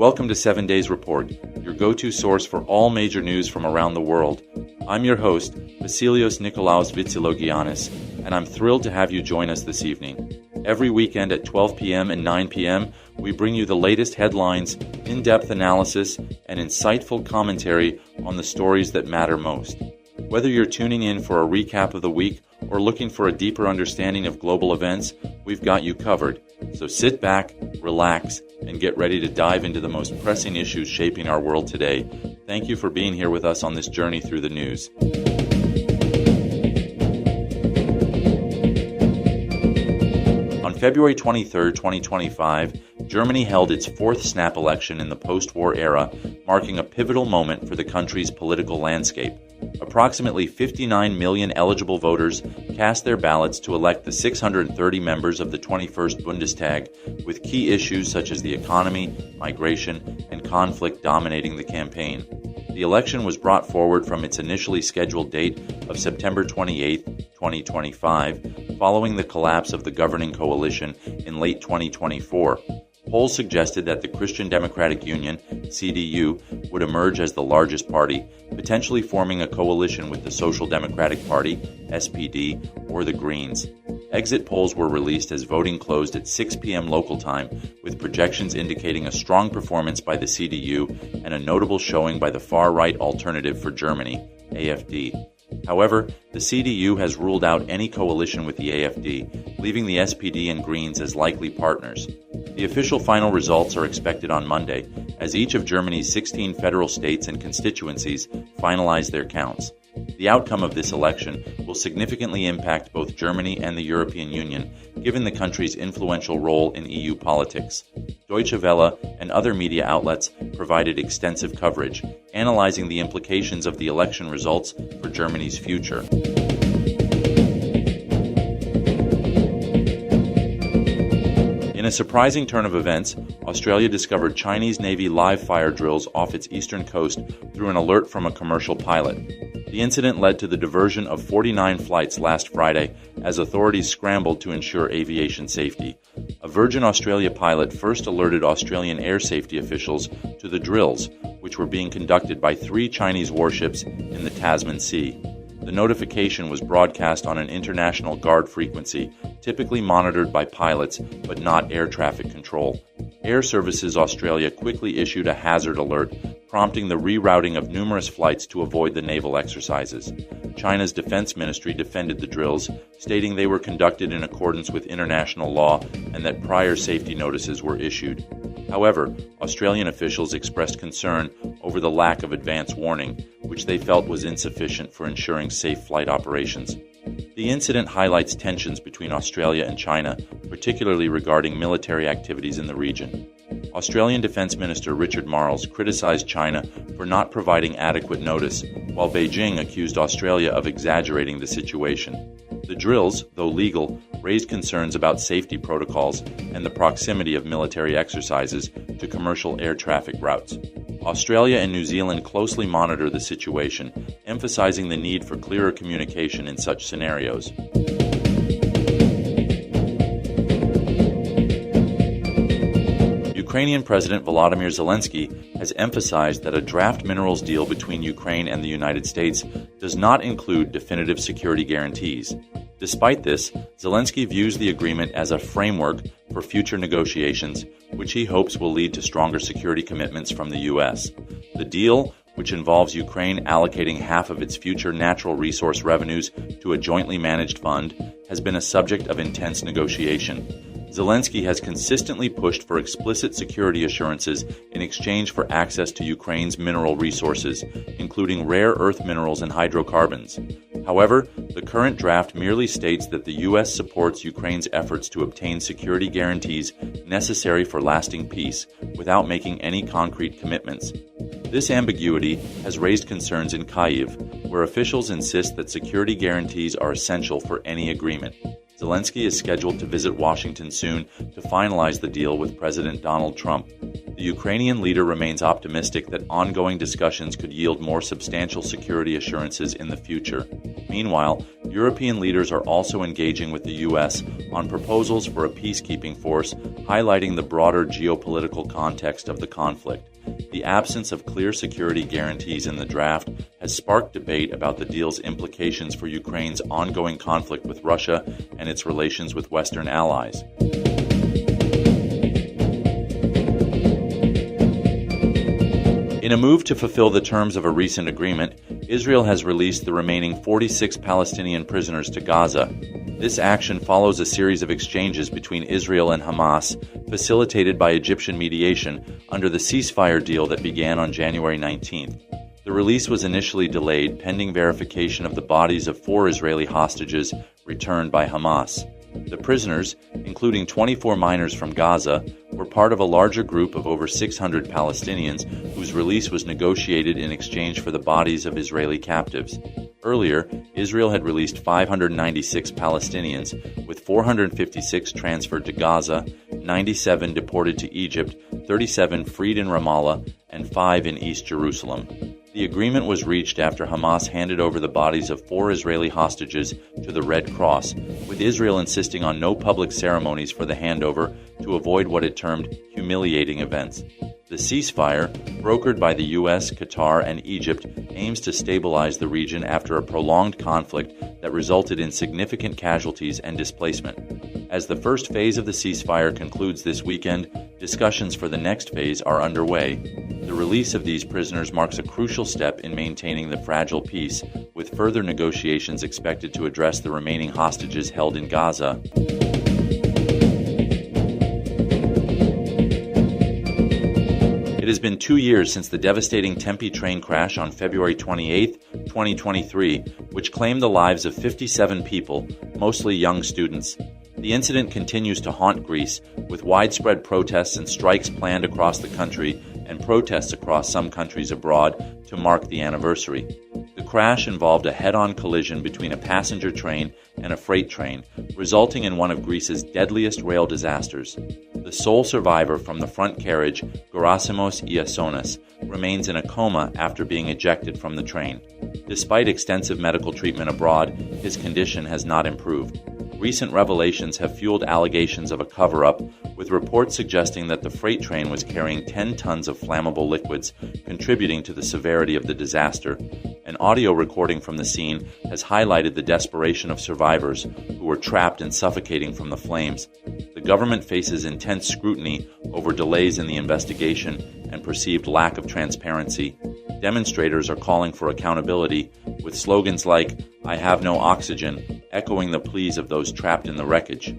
Welcome to 7 Days Report, your go-to source for all major news from around the world. I'm your host, Vasilios Nikolaos Vitsilogiannis, and I'm thrilled to have you join us this evening. Every weekend at 12 p.m. and 9 p.m., we bring you the latest headlines, in-depth analysis, and insightful commentary on the stories that matter most. Whether you're tuning in for a recap of the week or looking for a deeper understanding of global events, we've got you covered. So sit back, relax, and get ready to dive into the most pressing issues shaping our world today. Thank you for being here with us on this journey through the news. On February 23, 2025, Germany held its fourth snap election in the post-war era, marking a pivotal moment for the country's political landscape. Approximately 59 million eligible voters cast their ballots to elect the 630 members of the 21st Bundestag, with key issues such as the economy, migration, and conflict dominating the campaign. The election was brought forward from its initially scheduled date of September 28, 2025, following the collapse of the governing coalition in late 2024. Polls suggested that the Christian Democratic Union, CDU, would emerge as the largest party, potentially forming a coalition with the Social Democratic Party, SPD, or the Greens. Exit polls were released as voting closed at 6 p.m. local time, with projections indicating a strong performance by the CDU and a notable showing by the far-right Alternative for Germany, AfD. However, the CDU has ruled out any coalition with the AfD, leaving the SPD and Greens as likely partners. The official final results are expected on Monday, as each of Germany's 16 federal states and constituencies finalize their counts. The outcome of this election will significantly impact both Germany and the European Union, given the country's influential role in EU politics. Deutsche Welle and other media outlets provided extensive coverage, analyzing the implications of the election results for Germany's future. In a surprising turn of events, Australia discovered Chinese Navy live fire drills off its eastern coast through an alert from a commercial pilot. The incident led to the diversion of 49 flights last Friday as authorities scrambled to ensure aviation safety. A Virgin Australia pilot first alerted Australian air safety officials to the drills, which were being conducted by 3 Chinese warships in the Tasman Sea. The notification was broadcast on an international guard frequency, typically monitored by pilots but not air traffic control. Air Services Australia quickly issued a hazard alert, prompting the rerouting of numerous flights to avoid the naval exercises. China's Defense Ministry defended the drills, stating they were conducted in accordance with international law and that prior safety notices were issued. However, Australian officials expressed concern over the lack of advance warning, which they felt was insufficient for ensuring safe flight operations. The incident highlights tensions between Australia and China, particularly regarding military activities in the region. Australian Defence Minister Richard Marles criticized China for not providing adequate notice, while Beijing accused Australia of exaggerating the situation. The drills, though legal, raised concerns about safety protocols and the proximity of military exercises to commercial air traffic routes. Australia and New Zealand closely monitor the situation, emphasizing the need for clearer communication in such scenarios. Ukrainian President Volodymyr Zelensky has emphasized that a draft minerals deal between Ukraine and the United States does not include definitive security guarantees. Despite this, Zelensky views the agreement as a framework for future negotiations, which he hopes will lead to stronger security commitments from the U.S. The deal, which involves Ukraine allocating half of its future natural resource revenues to a jointly managed fund, has been a subject of intense negotiation. Zelensky has consistently pushed for explicit security assurances in exchange for access to Ukraine's mineral resources, including rare earth minerals and hydrocarbons. However, the current draft merely states that the U.S. supports Ukraine's efforts to obtain security guarantees necessary for lasting peace, without making any concrete commitments. This ambiguity has raised concerns in Kyiv, where officials insist that security guarantees are essential for any agreement. Zelensky is scheduled to visit Washington soon to finalize the deal with President Donald Trump. The Ukrainian leader remains optimistic that ongoing discussions could yield more substantial security assurances in the future. Meanwhile, European leaders are also engaging with the U.S. on proposals for a peacekeeping force, highlighting the broader geopolitical context of the conflict. The absence of clear security guarantees in the draft has sparked debate about the deal's implications for Ukraine's ongoing conflict with Russia and its relations with Western allies. In a move to fulfill the terms of a recent agreement, Israel has released the remaining 46 Palestinian prisoners to Gaza. This action follows a series of exchanges between Israel and Hamas, facilitated by Egyptian mediation under the ceasefire deal that began on January 19th. The release was initially delayed pending verification of the bodies of 4 Israeli hostages returned by Hamas. The prisoners, including 24 minors from Gaza, were part of a larger group of over 600 Palestinians whose release was negotiated in exchange for the bodies of Israeli captives. Earlier, Israel had released 596 Palestinians, with 456 transferred to Gaza, 97 deported to Egypt, 37 freed in Ramallah, and 5 in East Jerusalem. The agreement was reached after Hamas handed over the bodies of 4 Israeli hostages to the Red Cross, with Israel insisting on no public ceremonies for the handover to avoid what it termed humiliating events. The ceasefire, brokered by the U.S., Qatar, and Egypt, aims to stabilize the region after a prolonged conflict that resulted in significant casualties and displacement. As the first phase of the ceasefire concludes this weekend, discussions for the next phase are underway. The release of these prisoners marks a crucial step in maintaining the fragile peace, with further negotiations expected to address the remaining hostages held in Gaza. It has been 2 years since the devastating Tempe train crash on February 28, 2023, which claimed the lives of 57 people, mostly young students. The incident continues to haunt Greece, with widespread protests and strikes planned across the country and protests across some countries abroad to mark the anniversary. The crash involved a head-on collision between a passenger train and a freight train, resulting in one of Greece's deadliest rail disasters. The sole survivor from the front carriage, Gerasimos Iasonas, remains in a coma after being ejected from the train. Despite extensive medical treatment abroad, his condition has not improved. Recent revelations have fueled allegations of a cover-up, with reports suggesting that the freight train was carrying 10 tons of flammable liquids, contributing to the severity of the disaster. An audio recording from the scene has highlighted the desperation of survivors who were trapped and suffocating from the flames. The government faces intense scrutiny over delays in the investigation and perceived lack of transparency. Demonstrators are calling for accountability, with slogans like, "I have no oxygen," echoing the pleas of those trapped in the wreckage.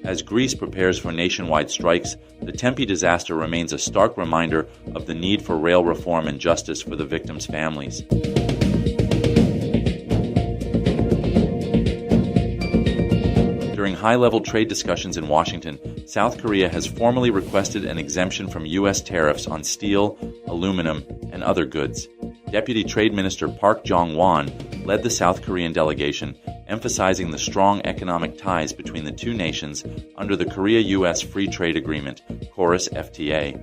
As Greece prepares for nationwide strikes, the Tempe disaster remains a stark reminder of the need for rail reform and justice for the victims' families. During high-level trade discussions in Washington, South Korea has formally requested an exemption from U.S. tariffs on steel, aluminum, and other goods. Deputy Trade Minister Park Jong-won led the South Korean delegation, emphasizing the strong economic ties between the two nations under the Korea-U.S. Free Trade Agreement, KORUS FTA.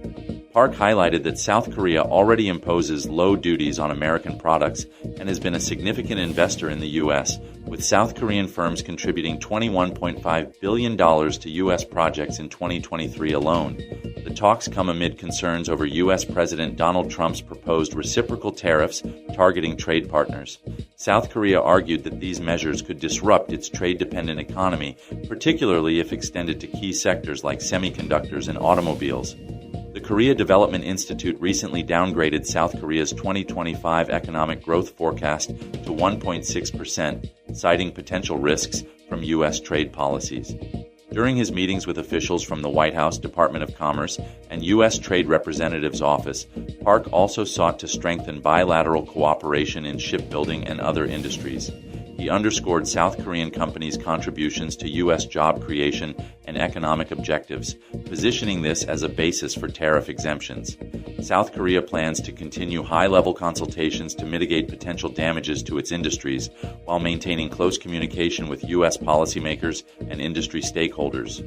Park highlighted that South Korea already imposes low duties on American products and has been a significant investor in the U.S., with South Korean firms contributing $21.5 billion to U.S. projects in 2023 alone. The talks come amid concerns over U.S. President Donald Trump's proposed reciprocal tariffs targeting trade partners. South Korea argued that these measures could disrupt its trade-dependent economy, particularly if extended to key sectors like semiconductors and automobiles. The Korea Development Institute recently downgraded South Korea's 2025 economic growth forecast to 1.6%, citing potential risks from U.S. trade policies. During his meetings with officials from the White House, Department of Commerce, and U.S. Trade Representative's office, Park also sought to strengthen bilateral cooperation in shipbuilding and other industries. he underscored South Korean companies' contributions to U.S. job creation and economic objectives, positioning this as a basis for tariff exemptions. South Korea plans to continue high-level consultations to mitigate potential damages to its industries, while maintaining close communication with U.S. policymakers and industry stakeholders.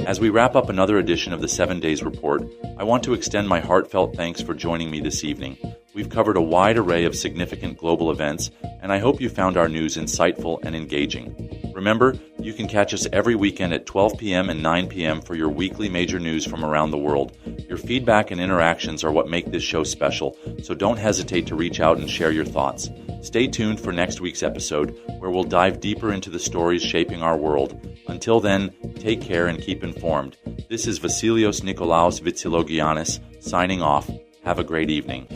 As we wrap up another edition of the 7 Days Report, I want to extend my heartfelt thanks for joining me this evening. We've covered a wide array of significant global events, and I hope you found our news insightful and engaging. Remember, you can catch us every weekend at 12 p.m. and 9 p.m. for your weekly major news from around the world. Your feedback and interactions are what make this show special, so don't hesitate to reach out and share your thoughts. Stay tuned for next week's episode, where we'll dive deeper into the stories shaping our world. Until then, take care and keep informed. This is Vasilios Nikolaos Vitsilogiannis signing off. Have a great evening.